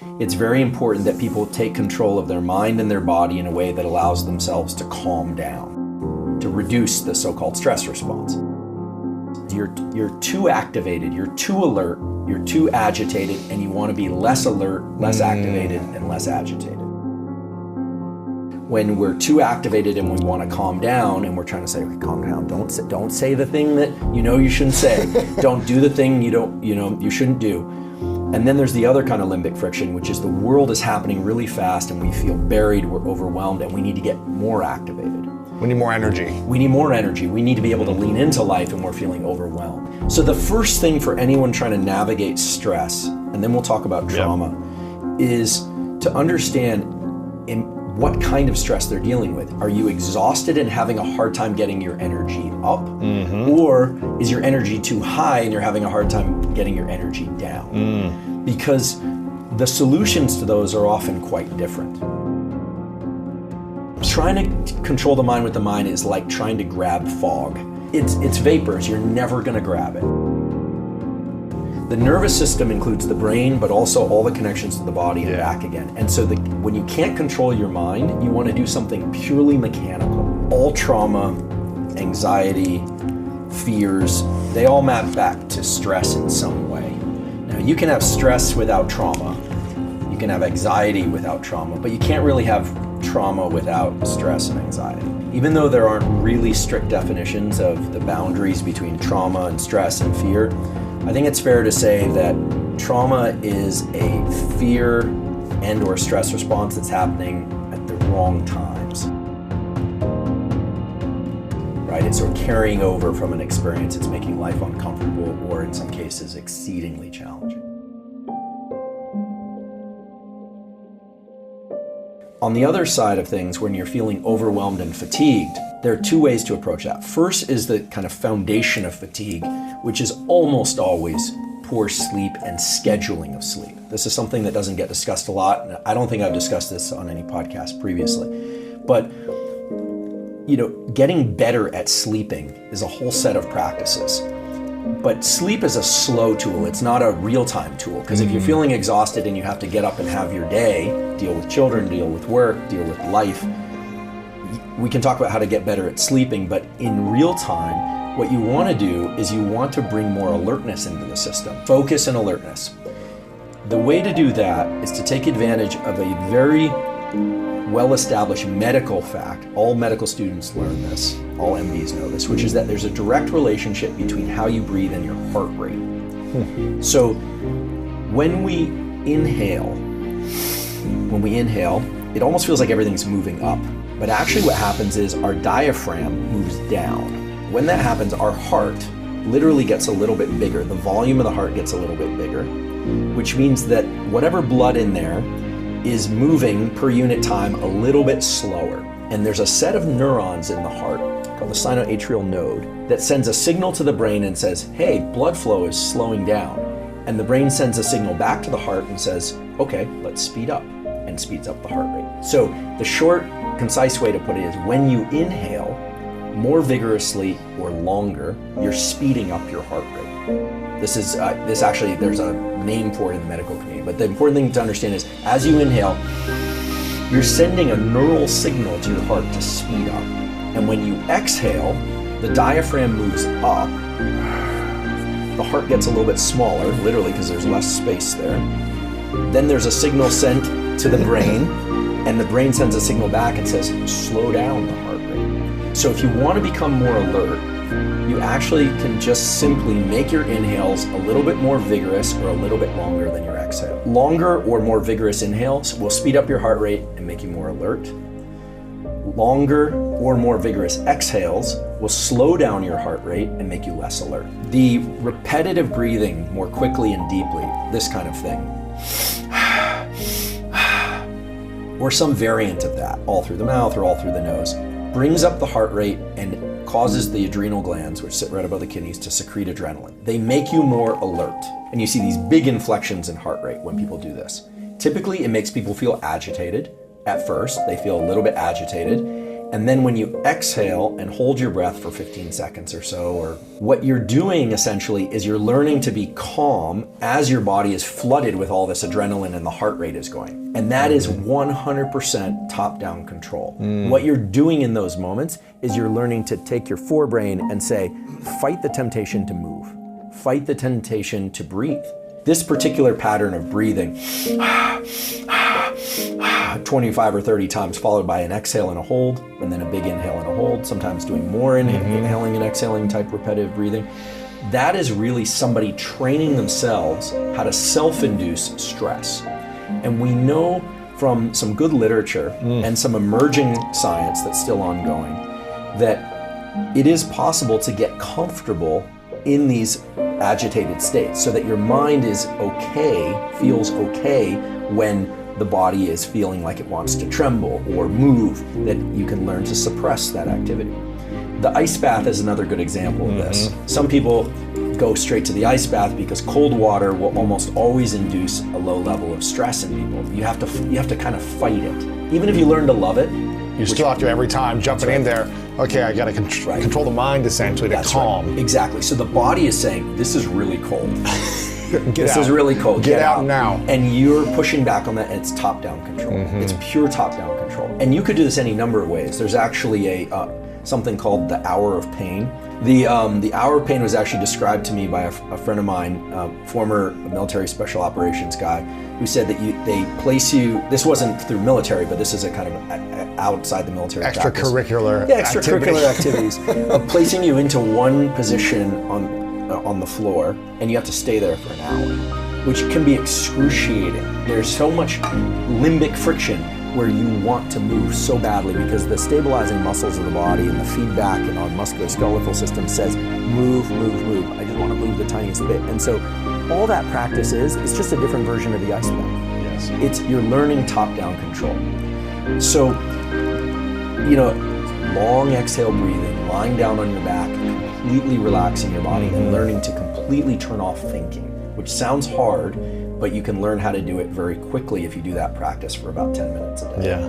It's very important that people take control of their mind and their body in a way that allows themselves to calm down, to reduce the so-called stress response. You're too activated, you're too alert, you're too agitated, and you want to be less alert, less activated, and less agitated. When we're too activated and we want to calm down, and we're trying to say, okay, calm down, don't say the thing that you shouldn't say, don't do the thing you shouldn't do. And then there's the other kind of limbic friction, which is the world is happening really fast and we feel buried, we're overwhelmed, and we need to get more activated. We need more energy. We need more energy. We need to be able to lean into life and we're feeling overwhelmed. So the first thing for anyone trying to navigate stress, and then we'll talk about trauma, is to understand in what kind of stress they're dealing with. Are you exhausted and having a hard time getting your energy up? Or is your energy too high and you're having a hard time getting your energy down? Because the solutions to those are often quite different. Trying to control the mind with the mind is like trying to grab fog. It's vapors, you're never gonna grab it. The nervous system includes the brain, but also all the connections to the body and back again. And so when you can't control your mind, you want to do something purely mechanical. All trauma, anxiety, fears, they all map back to stress in some way. Now, you can have stress without trauma. You can have anxiety without trauma, but you can't really have trauma without stress and anxiety. Even though there aren't really strict definitions of the boundaries between trauma and stress and fear, I think it's fair to say that trauma is a fear and or stress response that's happening at the wrong times. Right? It's sort of carrying over from an experience that's making life uncomfortable or in some cases exceedingly challenging. On the other side of things, when you're feeling overwhelmed and fatigued, there are two ways to approach that. First is the kind of foundation of fatigue, which is almost always poor sleep and scheduling of sleep. This is something that doesn't get discussed a lot, and I don't think I've discussed this on any podcast previously. But getting better at sleeping is a whole set of practices. But sleep is a slow tool. It's not a real-time tool, because if you're feeling exhausted and you have to get up and have your day, deal with children, deal with work, deal with life, we can talk about how to get better at sleeping, but in real time, what you want to do is you want to bring more alertness into the system. Focus and alertness. The way to do that is to take advantage of a very well-established medical fact. All medical students learn this, all MDs know this, which is that there's a direct relationship between how you breathe and your heart rate. So when we inhale, it almost feels like everything's moving up. But actually what happens is our diaphragm moves down. When that happens, our heart literally gets a little bit bigger. The volume of the heart gets a little bit bigger, which means that whatever blood in there is moving per unit time a little bit slower. And there's a set of neurons in the heart called the sinoatrial node that sends a signal to the brain and says, hey, blood flow is slowing down. And the brain sends a signal back to the heart and says, okay, let's speed up, and speeds up the heart rate. So the short, concise way to put it is when you inhale more vigorously or longer, you're speeding up your heart rate. This actually, there's a name for it in the medical community, but the important thing to understand is as you inhale, you're sending a neural signal to your heart to speed up. And when you exhale, the diaphragm moves up, the heart gets a little bit smaller, literally because there's less space there. Then there's a signal sent to the brain, and the brain sends a signal back and says, slow down the heart rate. So if you want to become more alert, you actually can just simply make your inhales a little bit more vigorous or a little bit longer than your exhale. Longer or more vigorous inhales will speed up your heart rate and make you more alert. Longer or more vigorous exhales will slow down your heart rate and make you less alert. The repetitive breathing more quickly and deeply, this kind of thing, or some variant of that, all through the mouth or all through the nose, brings up the heart rate and causes the adrenal glands, which sit right above the kidneys, to secrete adrenaline. They make you more alert. And you see these big inflections in heart rate when people do this. Typically, it makes people feel agitated at first. They feel a little bit agitated. And then when you exhale and hold your breath for 15 seconds or so, or what you're doing essentially is you're learning to be calm as your body is flooded with all this adrenaline and the heart rate is going. And that is 100% top-down control. What you're doing in those moments is you're learning to take your forebrain and say, fight the temptation to move. Fight the temptation to breathe. This particular pattern of breathing, 25 or 30 times followed by an exhale and a hold, and then a big inhale and a hold, sometimes doing more inhaling and exhaling type repetitive breathing. That is really somebody training themselves how to self-induce stress. And we know from some good literature and some emerging science that's still ongoing that it is possible to get comfortable in these agitated states so that your mind is okay, feels okay when the body is feeling like it wants to tremble or move, that you can learn to suppress that activity. The ice bath is another good example of this. Some people go straight to the ice bath because cold water will almost always induce a low level of stress in people. You have to kind of fight it. Even if you learn to love it, you still have to every time jumping in there, okay, I got to control the mind essentially to calm. Right. Exactly. So the body is saying, this is really cold. This is really cold. Get out now. And you're pushing back on that, and it's top-down control. It's pure top-down control. And you could do this any number of ways. There's actually something called the hour of pain. The hour of pain was actually described to me by a friend of mine, former military special operations guy, who said that they place you, this wasn't through military, but this is a kind of outside the military extracurricular extracurricular activities of placing you into one position on the floor, and you have to stay there for an hour, which can be excruciating. There's so much limbic friction where you want to move so badly because the stabilizing muscles of the body and the feedback in our musculoskeletal system says, move, move, move. I just want to move the tiniest bit. And so all that practice is, it's just a different version of the ice bath. Yes. You're learning top-down control. So, long exhale breathing, lying down on your back, completely relaxing your body and learning to completely turn off thinking, which sounds hard, but you can learn how to do it very quickly if you do that practice for about 10 minutes a day. Yeah.